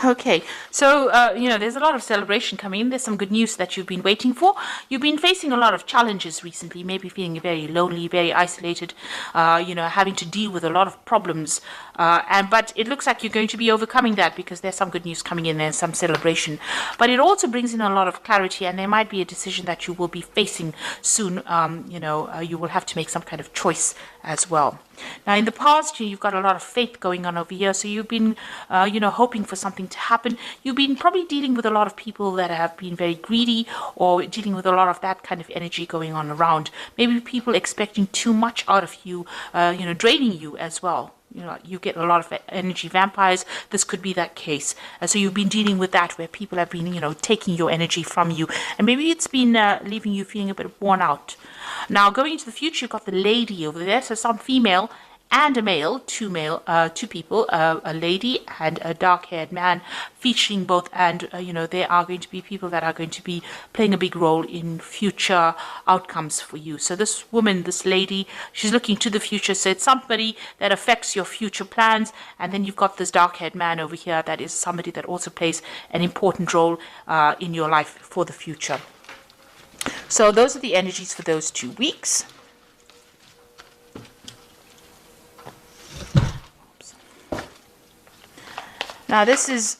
Okay, so there's a lot of celebration coming in. There's some good news that you've been waiting for. You've been facing a lot of challenges recently, maybe feeling very lonely, very isolated, having to deal with a lot of problems. But it looks like you're going to be overcoming that because there's some good news coming in and some celebration. But it also brings in a lot of clarity, and there might be a decision that you will be facing soon. You will have to make some kind of choice as well. Now, in the past, you've got a lot of faith going on over here, so you've been, hoping for something to happen. You've been probably dealing with a lot of people that have been very greedy, or dealing with a lot of that kind of energy going on around. Maybe people expecting too much out of you, draining you as well. You get a lot of energy vampires. This could be that case. So you've been dealing with that where people have been, taking your energy from you. And maybe it's been leaving you feeling a bit worn out. Now, going into the future, you've got the lady over there. So some female and a male, two people, a lady and a dark-haired man, featuring both. And, there are going to be people that are going to be playing a big role in future outcomes for you. So this woman, this lady, she's looking to the future. So it's somebody that affects your future plans. And then you've got this dark-haired man over here that is somebody that also plays an important role in your life for the future. So those are the energies for those 2 weeks. Now this is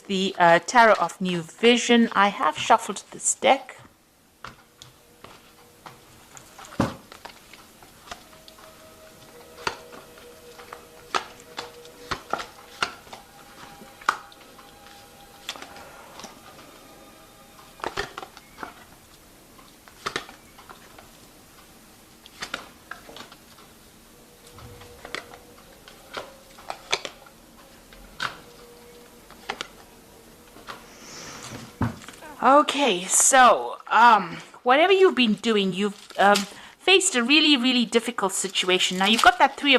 the Tarot of New Vision. I have shuffled this deck. Okay, so whatever you've been doing, you've faced a really, really difficult situation. Now you've got that three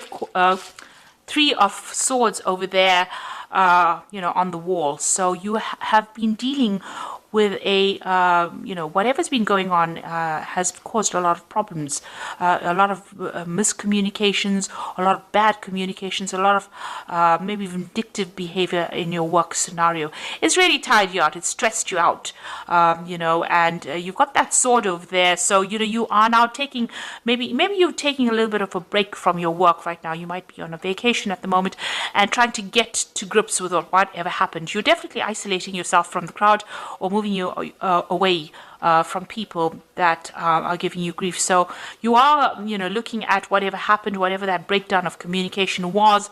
of swords over there, on the wall. So you have been dealing with whatever's been going on has caused a lot of problems, a lot of miscommunications, a lot of bad communications, a lot of maybe vindictive behavior in your work scenario. It's really tired you out. It's stressed you out, and you've got that sword over there. So, you are now taking, maybe you're taking a little bit of a break from your work right now. You might be on a vacation at the moment and trying to get to grips with whatever happened. You're definitely isolating yourself from the crowd or moving you away from people that are giving you grief. So you are, looking at whatever happened, whatever that breakdown of communication was,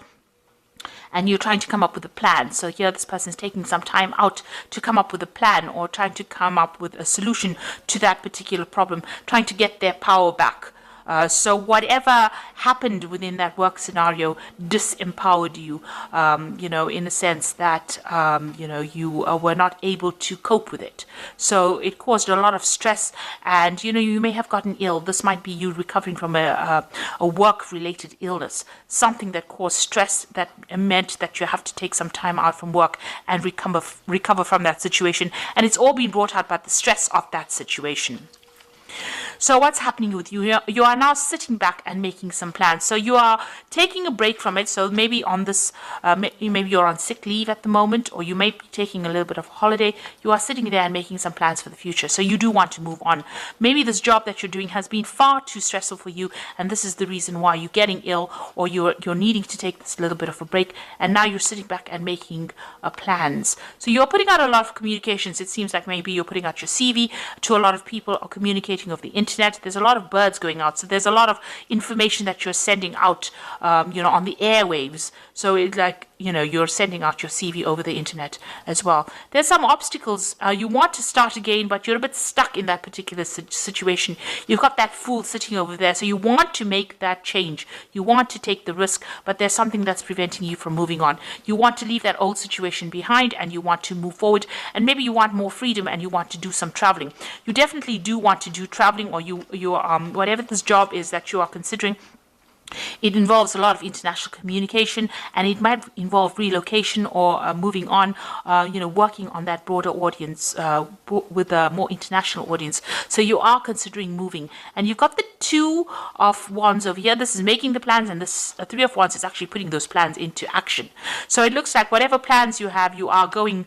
and you're trying to come up with a plan. So here this person is taking some time out to come up with a plan or trying to come up with a solution to that particular problem, trying to get their power back. So whatever happened within that work scenario disempowered you, in the sense that, you were not able to cope with it. So it caused a lot of stress and, you may have gotten ill. This might be you recovering from a work-related illness, something that caused stress that meant that you have to take some time out from work and recover from that situation. And it's all been brought out by the stress of that situation. So what's happening with you? You are now sitting back and making some plans. So you are taking a break from it. So maybe on this, maybe you're on sick leave at the moment, or you may be taking a little bit of holiday. You are sitting there and making some plans for the future. So you do want to move on. Maybe this job that you're doing has been far too stressful for you, and this is the reason why you're getting ill, or you're needing to take this little bit of a break. And now you're sitting back and making plans. So you're putting out a lot of communications. It seems like maybe you're putting out your CV to a lot of people, or communicating over the internet. There's a lot of birds going out, so there's a lot of information that you're sending out, on the airwaves. So it's like, you're sending out your CV over the internet as well. There's some obstacles. You want to start again, but you're a bit stuck in that particular situation. You've got that fool sitting over there, so you want to make that change. You want to take the risk, but there's something that's preventing you from moving on. You want to leave that old situation behind, and you want to move forward, and maybe you want more freedom, and you want to do some traveling. You definitely do want to do traveling, or you whatever this job is that you are considering, It involves a lot of international communication, and it might involve relocation or moving on, working on that broader audience with a more international audience. So you are considering moving, and you've got the Two of Wands over here. This is making the plans, and this Three of Wands is actually putting those plans into action. So it looks like whatever plans you have, you are going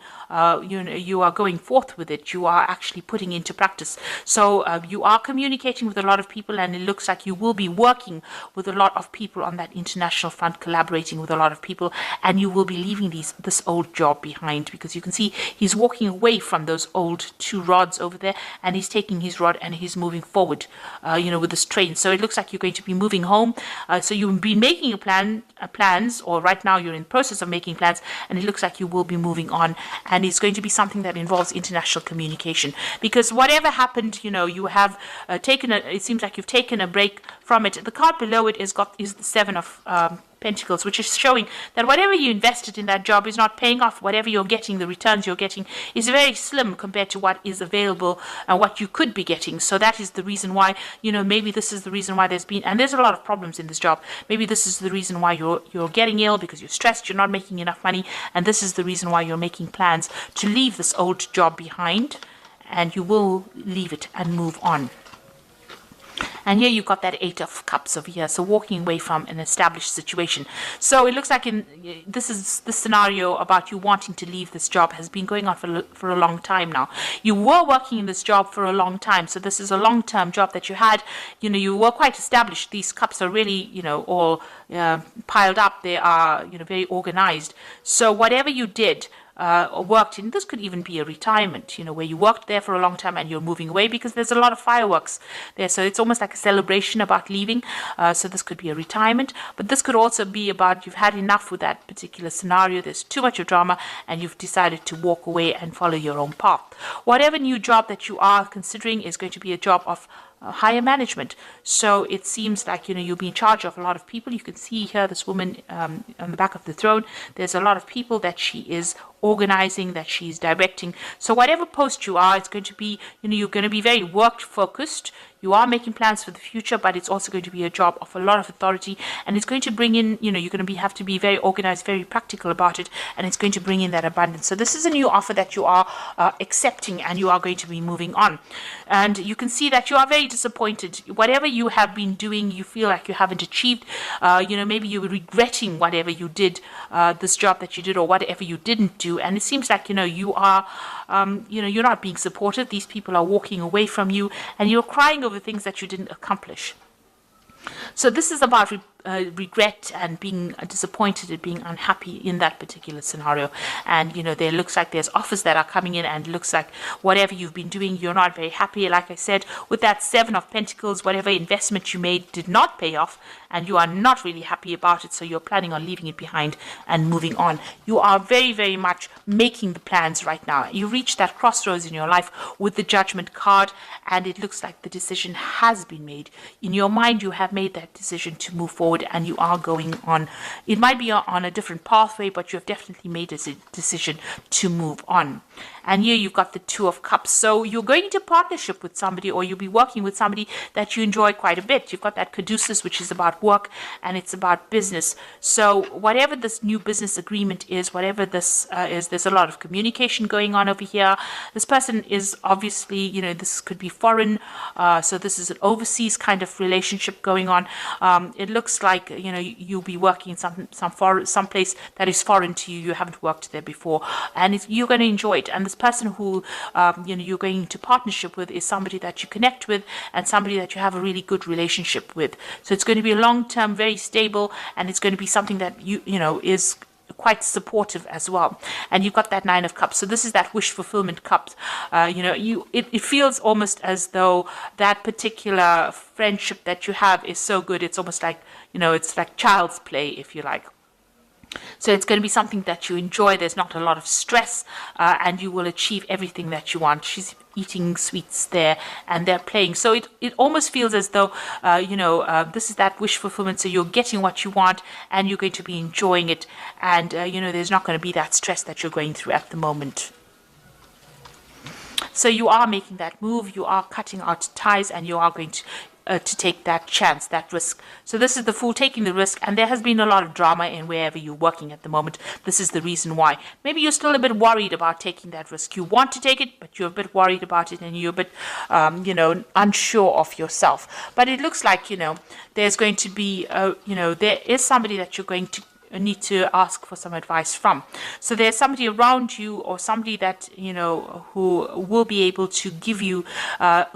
you are going forth with it. You are actually putting into practice. So you are communicating with a lot of people, and it looks like you will be working with a lot of people on that international front, collaborating with a lot of people, and you will be leaving this old job behind, because you can see he's walking away from those old two rods over there, and he's taking his rod and he's moving forward, with this train. So it looks like you're going to be moving home. So you've been making plans, or right now you're in the process of making plans, and it looks like you will be moving on, and it's going to be something that involves international communication, because whatever happened, you have it seems like you've taken a break from it. The card below it is the Seven of Pentacles, which is showing that whatever you invested in that job is not paying off. Whatever you're getting, the returns you're getting is very slim compared to what is available and what you could be getting. So that is the reason why, maybe this is the reason why there's a lot of problems in this job. Maybe this is the reason why you're getting ill, because you're stressed, you're not making enough money, and this is the reason why you're making plans to leave this old job behind, and you will leave it and move on. And here you've got that Eight of Cups over here, so walking away from an established situation. So it looks like this scenario about you wanting to leave this job has been going on for a long time now. You were working in this job for a long time, so this is a long-term job that you had. You were quite established. These cups are really, all piled up. They are, very organized. So whatever you did, worked in, this could even be a retirement, where you worked there for a long time and you're moving away, because there's a lot of fireworks there. So it's almost like a celebration about leaving. So this could be a retirement, but this could also be about you've had enough with that particular scenario. There's too much of drama, and you've decided to walk away and follow your own path. Whatever new job that you are considering is going to be a job of higher management. So it seems like you'll be in charge of a lot of people. You can see here this woman on the back of the throne. There's a lot of people that she is organizing, that she's directing. So whatever post you are, it's going to be, you're going to be very work focused. You are making plans for the future, but it's also going to be a job of a lot of authority, and it's going to bring in, you're going to have to be very organized, very practical about it, and it's going to bring in that abundance. So this is a new offer that you are accepting, and you are going to be moving on. And you can see that you are very disappointed. Whatever you have been doing, you feel like you haven't achieved. Maybe you're regretting whatever you did, this job that you did, or whatever you didn't do. And it seems like, you are, you're not being supported. These people are walking away from you, and you're crying over things that you didn't accomplish. So this is about regret and being disappointed and being unhappy in that particular scenario. And there looks like there's offers that are coming in, and looks like whatever you've been doing, you're not very happy. Like I said, with that Seven of Pentacles, whatever investment you made did not pay off, and you are not really happy about it. So you're planning on leaving it behind and moving on. You are very, very much making the plans right now. You reach that crossroads in your life with the Judgment card, and it looks like the decision has been made. In your mind, you have made that decision to move forward, and you are going on. It might be on a different pathway, but you have definitely made a decision to move on. And here you've got the Two of Cups. So you're going into partnership with somebody, or you'll be working with somebody that you enjoy quite a bit. You've got that Caduceus, which is about work, and it's about business. So whatever this new business agreement is, whatever this is, there's a lot of communication going on over here. This person is obviously, this could be foreign. So this is an overseas kind of relationship going on. It looks like, you'll be working in some place that is foreign to you. You haven't worked there before, and you're going to enjoy it. And this person who you're going into partnership with is somebody that you connect with, and somebody that you have a really good relationship with. So it's going to be a long-term, very stable, and it's going to be something that is quite supportive as well. And you've got that Nine of Cups. So this is that wish fulfillment cup. It feels almost as though that particular friendship that you have is so good. It's almost like, it's like child's play, if you like. So it's going to be something that you enjoy. There's not a lot of stress, and you will achieve everything that you want. She's eating sweets there, and they're playing. So it almost feels as though, this is that wish fulfillment. So you're getting what you want, and you're going to be enjoying it. And, there's not going to be that stress that you're going through at the moment. So you are making that move, you are cutting out ties, and you are going to to take that chance, that risk. So this is the Fool taking the risk, and there has been a lot of drama in wherever you're working at the moment. This is the reason why. Maybe you're still a bit worried about taking that risk. You want to take it, but you're a bit worried about it, and you're a bit, unsure of yourself. But it looks like, there's going to be, there is somebody that you're going to need to ask for some advice from. So there's somebody around you, or somebody that who will be able to give you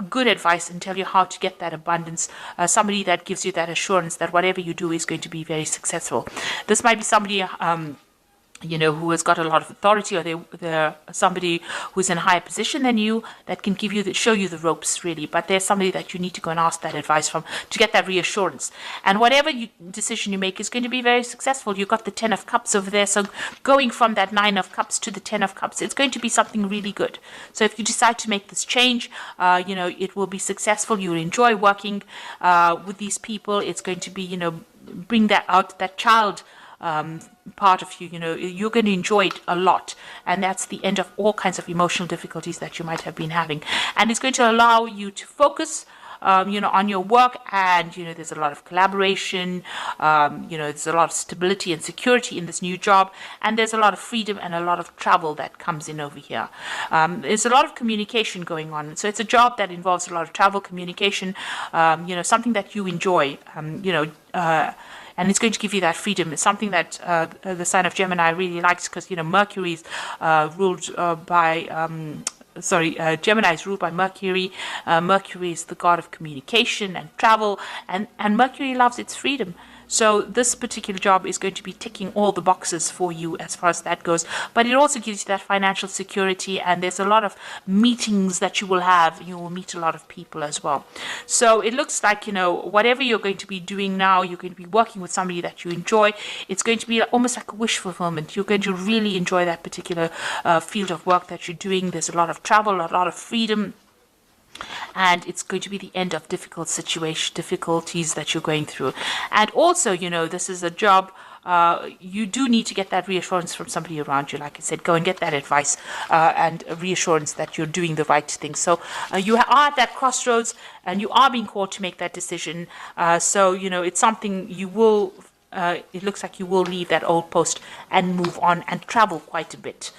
good advice and tell you how to get that abundance. Somebody that gives you that assurance that whatever you do is going to be very successful. This might be somebody who has got a lot of authority, or they're somebody who's in a higher position than you that can show you the ropes, really. But there's somebody that you need to go and ask that advice from to get that reassurance. And whatever decision you make is going to be very successful. You've got the 10 of Cups over there. So going from that 9 of Cups to the 10 of Cups, it's going to be something really good. So if you decide to make this change, it will be successful. You'll enjoy working with these people. It's going to be, bring that out, that child part of you, you're going to enjoy it a lot, and that's the end of all kinds of emotional difficulties that you might have been having, and it's going to allow you to focus on your work, and there's a lot of collaboration, there's a lot of stability and security in this new job, and there's a lot of freedom and a lot of travel that comes in over here. There's a lot of communication going on, so it's a job that involves a lot of travel, communication, something that you enjoy, and it's going to give you that freedom. It's something that the sign of Gemini really likes, because Mercury's ruled by Gemini is ruled by Mercury. Mercury is the god of communication and travel, and Mercury loves its freedom. So this particular job is going to be ticking all the boxes for you as far as that goes. But it also gives you that financial security, and there's a lot of meetings that you will have. You will meet a lot of people as well. So it looks like, whatever you're going to be doing now, you're going to be working with somebody that you enjoy. It's going to be almost like a wish fulfillment. You're going to really enjoy that particular field of work that you're doing. There's a lot of travel, a lot of freedom. And it's going to be the end of difficulties that you're going through. And also, this is a job, you do need to get that reassurance from somebody around you. Like I said, go and get that advice and a reassurance that you're doing the right thing. So you are at that crossroads, and you are being called to make that decision. So, it's something you will, it looks like you will leave that old post and move on and travel quite a bit.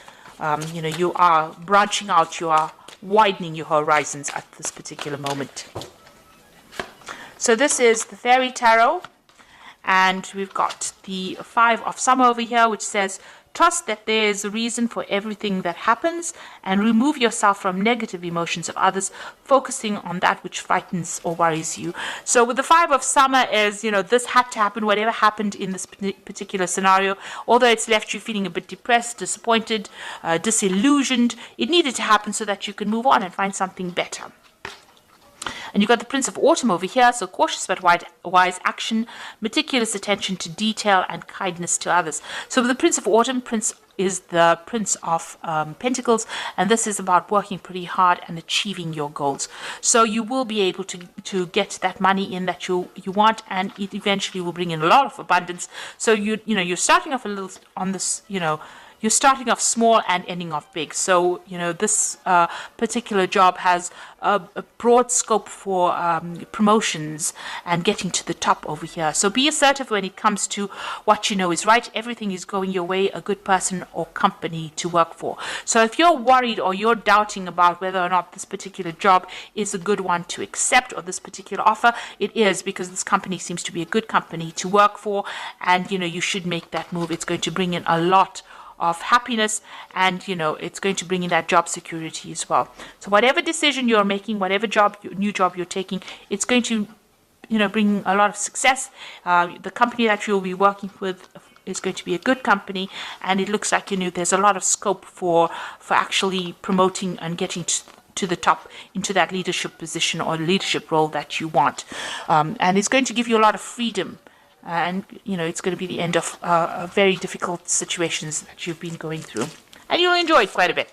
You are branching out, you are widening your horizons at this particular moment. So this is the Fairy Tarot, and we've got the 5 of Summer over here, which says, trust that there is a reason for everything that happens, and remove yourself from negative emotions of others, focusing on that which frightens or worries you. So with the 5 of Summer is, this had to happen, whatever happened in this particular scenario, although it's left you feeling a bit depressed, disappointed, disillusioned, it needed to happen so that you can move on and find something better. And you've got the Prince of Autumn over here, so cautious but wise action, meticulous attention to detail, and kindness to others. So with the Prince of Autumn, Prince is the Prince of Pentacles, and this is about working pretty hard and achieving your goals. So you will be able to get that money in that you want, and it eventually will bring in a lot of abundance. So you're starting off a little on this, you're starting off small and ending off big. So, this particular job has a broad scope for promotions and getting to the top over here. So be assertive when it comes to what you know is right. Everything is going your way, a good person or company to work for. So if you're worried or you're doubting about whether or not this particular job is a good one to accept, or this particular offer, it is, because this company seems to be a good company to work for, and, you should make that move. It's going to bring in a lot of happiness, and it's going to bring in that job security as well. So whatever decision you're making, whatever new job you're taking, it's going to bring a lot of success. The company that you'll be working with is going to be a good company, and it looks like there's a lot of scope for actually promoting and getting to the top into that leadership position or leadership role that you want, and it's going to give you a lot of freedom. And, it's going to be the end of very difficult situations that you've been going through. And you'll enjoy it quite a bit.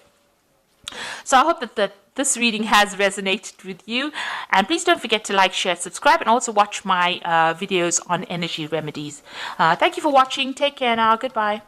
So I hope that this reading has resonated with you. And please don't forget to like, share, subscribe, and also watch my videos on energy remedies. Thank you for watching. Take care now. Goodbye.